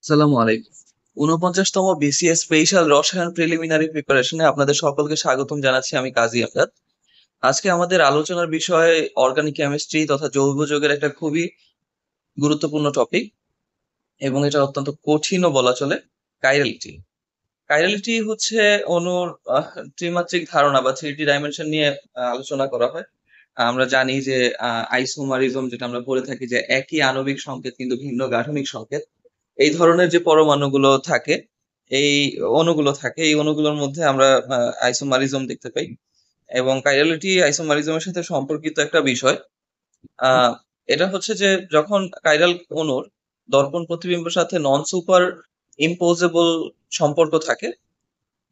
আসসালামু আলাইকুম। ৪৯তম BCS special রসায়ন প্রিলিমিনারি প্রিপারেশনে আপনাদের সকলকে স্বাগতম জানাচ্ছি। আমি কাজী আমজাদ। আজকে আমাদের আলোচনার বিষয় অর্গানিক কেমিস্ট্রি তথা জৈব যৌগের একটা খুবই গুরুত্বপূর্ণ টপিক, এবং এটা অত্যন্ত কঠিনও বলা চলে। কাইরালিটি। কাইরালিটি হচ্ছে অণুর ত্রিমাত্রিক ধারণা বা 3D ডাইমেনশন নিয়ে আলোচনা করা হয়। আমরা জানি যে আইসোমারিজম, যেটা আমরা বলে থাকি যে একই আণবিক সংকেত কিন্তু ভিন্ন গাঠনিক সংকেত। এই ধরনের যে পরমাণুগুলো থাকে, এই অণুগুলো থাকে, এই অণুগুলোর মধ্যে আমরা আইসোমারিজম দেখতে পাই। এবং কাইরালিটি আইসোমারিজমের সাথে সম্পর্কিত একটা বিষয়। আহ এটা হচ্ছে যে যখন কাইরাল অণুর দর্পণ প্রতিবিম্বের সাথে নন সুপার ইম্পোজেবল সম্পর্ক থাকে,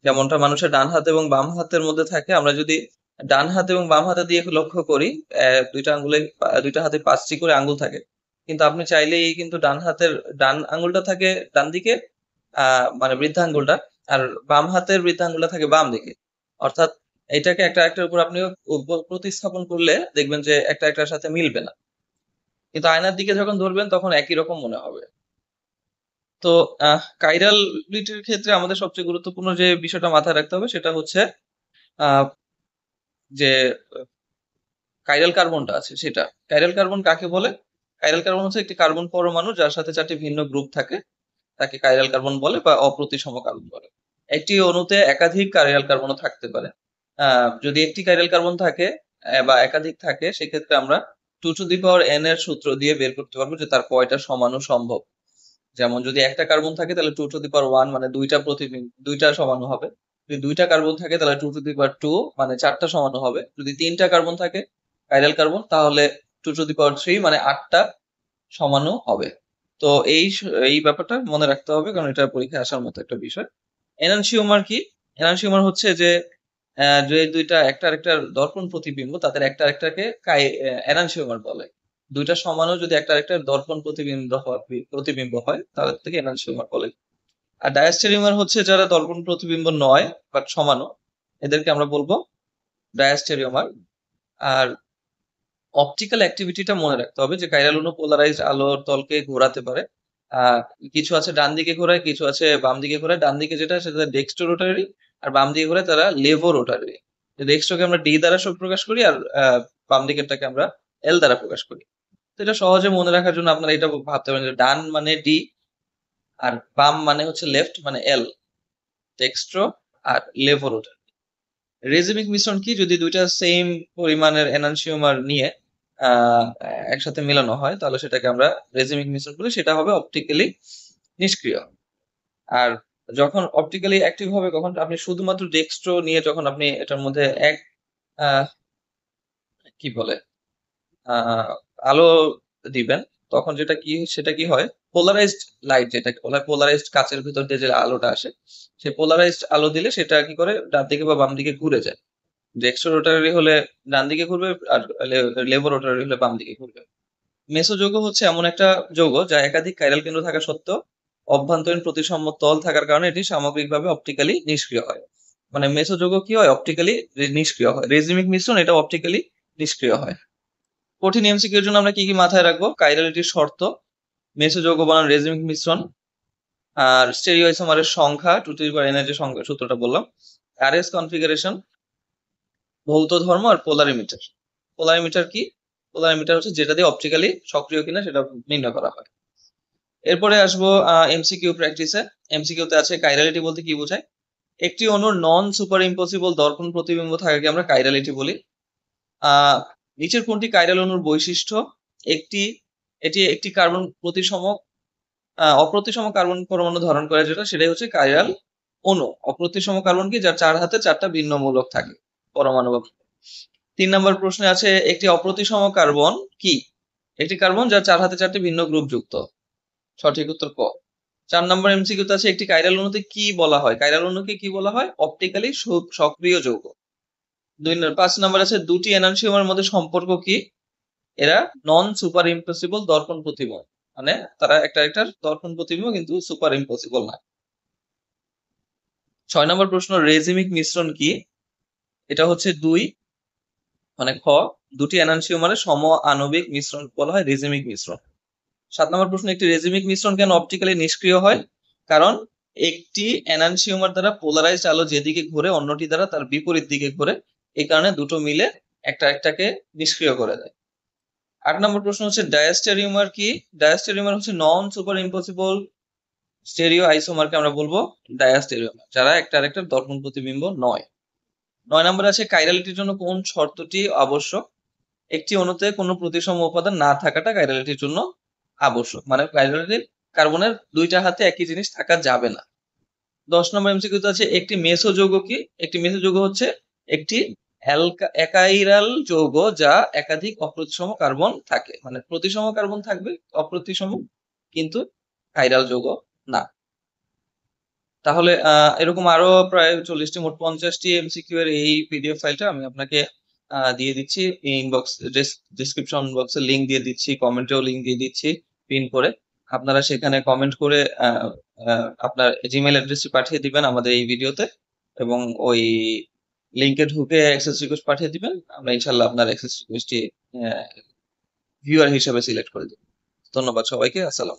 যেমনটা মানুষের ডান হাত এবং বাম হাতের মধ্যে থাকে। আমরা যদি ডান হাত এবং বাম হাতে দিয়ে লক্ষ্য করি, দুইটা হাতে 5টি করে আঙ্গুল থাকে, কিন্তু আপনি চাইলেই কিন্তু ডান আঙ্গুলটা থাকে ডান দিকে, মানে বৃদ্ধাঙ্গুলটা, আর বাম হাতের বৃদ্ধাঙ্গুলটা থাকে বাম দিকে। অর্থাৎ এটাকে একটা একটার উপর আপনি প্রতিস্থাপন করলে দেখবেন যে একটা একটার সাথে মিলবে না, কিন্তু আয়নার দিকে যখন ধরবেন তখন একই রকম মনে হবে। তো কাইরাল লিটির ক্ষেত্রে আমাদের সবচেয়ে গুরুত্বপূর্ণ যে বিষয়টা মাথায় রাখতে হবে সেটা হচ্ছে আহ, যে কাইরাল কার্বনটা আছে সেটা। কাইরাল কার্বন কাকে বলে? কাইরাল কার্বন হচ্ছে একটি কার্বন পরমাণু যার সাথে 4টি ভিন্ন গ্রুপ থাকে, তাকে কাইরাল কার্বন বলে বা অপ্রতিসম কার্বন বলে। একটি অণুতে একাধিক কাইরাল কার্বনও থাকতে পারে। যদি একটি কাইরাল কার্বন থাকে বা একাধিক থাকে, সেক্ষেত্রে আমরা 2n এর সূত্র দিয়ে বের করতে পারবো যে তার কয়টা সমাণু সম্ভব। যেমন যদি একটা কার্বন থাকে তাহলে 2 মানে দুইটা সমাণু হবে। যদি দুইটা কার্বন থাকে তাহলে 2 মানে 4টা সমাণু হবে। যদি তিনটা কার্বন থাকে কাইরাল কার্বন, তাহলে 2 মানে 8টা সমাণু হবে। তো এই ব্যাপারটা মনে রাখতে হবে, কারণ এটা পরীক্ষায় আসার মতো একটা বিষয়। এনানসিওমার কি? এনানসিওমার হচ্ছে যে যে দুইটা একটা আরেকটার দর্পণ প্রতিবিম্ব, তাদের একটা আরেকটাকে এনানসিওমার বলে। দুইটা সমাণু যদি একটা আরেকটার দর্পণ প্রতিবিম্ব হয় তাদের থেকে এনানসিওমার বলে। আর ডায়াস্টেরিওমার হচ্ছে যারা দর্পণ প্রতিবিম্ব নয় বাট সমাণু, এদেরকে আমরা বলবো ডায়াস্টেরিওমার। আর অপটিক্যাল অ্যাক্টিভিটিটা মনে রাখতে হবে যে কাইরাল অণু পোলারাইজড আলোর তলকে ঘোরাতে পারে। আহ কিছু আছে ডান দিকে ঘোরায়, কিছু আছে বাম দিকে ঘোরায়। ডান দিকে যেটা সেটা ডেক্সট্রো রোটারি, আর বাম দিকে ঘোরায় তারা লেভো রোটারি। ডেক্সট্রোকে আমরা ডি দ্বারা প্রকাশ করি, আর বাম দিকেরটাকে আমরা এল দ্বারা প্রকাশ করি। তো এটা সহজে মনে রাখার জন্য আপনারা এটা ভাবতে পারেন যে ডান মানে ডি, আর বাম মানে হচ্ছে লেফট মানে এল, ডেক্সট্রো আর লেভো রোটারি। রেজিমিক মিশ্রণ কি? যদি দুইটা সেম পরিমাণের এনানসিওমার নিয়ে আহ একসাথে মেলানো হয় তাহলে সেটাকে আমরা রেজিমিক মিশ্রণ বলি, সেটা হবে অপটিক্যালি নিষ্ক্রিয়। আর যখন অপটিক্যালি অ্যাক্টিভ হবে, কখন আপনি শুধুমাত্র ডেক্সট্রো নিয়ে যখন আপনি এটার মধ্যে এক আহ, কি বলে আহ আলো দিবেন, তখন সেটা কি হয়, পোলারাইজড লাইট, যেটাকে বলা হয় পোলারাইজড কাচের ভিতর দিয়ে যে আলোটা আসে, সেই পোলারাইজড আলো দিলে সেটা কি করে ডান দিকে বা বাম দিকে ঘুরে যায়। ডেক্সট্রো রোটারি হলে ডান দিকে ঘুরবে, আর লেভো রোটারি হলে বাম দিকে ঘুরবে। মেসো যৌগ হচ্ছে এমন একটা যৌগ যা একাধিক কাইরাল কেন্দ্র থাকা সত্ত্বেও অভ্যন্তরীণ প্রতিসম তল থাকার কারণে এটি সামগ্রিকভাবে অপটিক্যালি নিষ্ক্রিয় হয়। মানে মেসো যৌগ কি হয়? অপটিক্যালি নিষ্ক্রিয় হয়। রেজিমিক মিশ্রণ এটা অপটিক্যালি নিষ্ক্রিয় হয়। কঠিন এমসিকিউর জন্য আমরা কি কি মাথায় রাখবো? কাইরালিটির শর্ত, মেসো যৌগ বনাম রেজিমিক মিশ্রণ, আর স্টেরিওআইসোমারের সংখ্যা, 2n এর যে সংখ্যা সূত্রটা বললাম, আরএস কনফিগারেশন, ভৌত ধর্ম, আর পোলারিমিটার। পোলারিমিটার কি? পোলারিমিটার হচ্ছে যেটা দিয়ে অপটিক্যালি সক্রিয় কিনা সেটা নির্ণয় করা হয়। এরপরে আসবো এমসিকিউ প্র্যাকটিসে। এমসিকিউ তে আছে কাইরালিটি বলতে কি বোঝায়? একটি অণুর নন সুপার ইম্পসিবল দর্পণ প্রতিবিম্ব থাকাকে আমরা কাইরালিটি বলি। আহ নিচের কোনটি কাইরাল অণুর বৈশিষ্ট্য? একটি এটি একটি কার্বন প্রতিসম অপ্রতিসম কার্বন পরমাণু ধারণ করে, যেটা সেটাই হচ্ছে কাইরাল অণু। অপ্রতিসম কার্বন কি? যার 4 হাতে 4টা ভিন্ন মূলক থাকে, পরমাণু। 3 নম্বর প্রশ্নে আছে একটি অপ্রতিসম কার্বন কি? একটি কার্বন যার 4 হাতে 4টি ভিন্ন গ্রুপ যুক্ত। সঠিক উত্তর ক। 4 নম্বর এমসিকিউতে আছে একটি কাইরাল অণুতে কি বলা হয়? কাইরাল অণুকে কি বলা হয়? অপটিক্যালি সক্রিয় যৌগ। 5 নম্বর আছে দুটি এনানসিওমার মধ্যে সম্পর্ক কি? এরা নন সুপার ইম্পসিবল দর্পণ প্রতিবিম্ব, মানে তারা একটা একটার দর্পণ প্রতিবিম্ব কিন্তু সুপার ইম্পসিবল না। 6 নম্বর প্রশ্ন, রেজিমিক মিশ্রণ কি? এটা হচ্ছে মানে দুটি এনানসিওমারের সম আণবিক মিশ্রণ বলা হয় রেজিমিক মিশ্রণ। 7 নম্বর প্রশ্ন, একটি রেজিমিক মিশ্রণ কেন অপটিক্যালি নিষ্ক্রিয় হয়? কারণ একটি এনানসিওমার দ্বারা পোলারাইজড আলো যেদিকে ঘোরে অন্যটি দ্বারা তার বিপরীত দিকে ঘোরে, এই কারণে দুটো মিলে একটা একটাকে নিষ্ক্রিয় করে দেয়। 8 নম্বর প্রশ্ন হচ্ছে ডায়াস্টেরিওমার কি? ডায়াস্টেরিওমার হচ্ছে নন সুপার ইম্পসিবল স্টেরিও আইসোমারকে আমরা বলবো ডায়াস্টেরিওমার, যারা একটা আরেকটার দর্পণ প্রতিবিম্ব নয়। 9 নম্বরে আছে কাইরালিটির জন্য কোন শর্তটি আবশ্যক? একটি অণুতে কোনো প্রতিসম উপাদান না থাকাটা কাইরালিটির জন্য আবশ্যক, মানে কাইরালিটির কার্বনের দুইটা হাতে একই জিনিস থাকা যাবে না। 10 নম্বর এমসিকিউতে আছে একটি মেসো যৌগ কি? একটি মেসো যৌগ হচ্ছে একটি একাইরাল যৌগ যা একাধিক অপ্রতিসম কার্বন থাকে, মানে প্রতিসম কার্বন থাকবে অপ্রতিসম কিন্তু কাইরাল যৌগ না। তাহলে এরকম আরো প্রায় 40টি মোট 50টি এমসিকিউ এর এই পিডিএফ ফাইলটা আমি আপনাকে দিয়ে দিচ্ছি, ইনবক্স ডেসক্রিপশন বক্সে লিংক দিয়ে দিচ্ছি, কমেন্টেও লিংক দিয়ে দিচ্ছি পিন করে। আপনারা সেখানে কমেন্ট করে আপনার জিমেইল অ্যাড্রেসটি পাঠিয়ে দিবেন আমাদের এই ভিডিওতে, এবং ওই লিংকে ঢুকে অ্যাক্সেস রিকোয়েস্ট পাঠিয়ে দিবেন। আমরা ইনশাল্লাহ আপনার অ্যাক্সেস রিকোয়েস্টটি ভিউয়ার হিসেবে সিলেক্ট করে দেব। ধন্যবাদ সবাইকে। আসসালাম।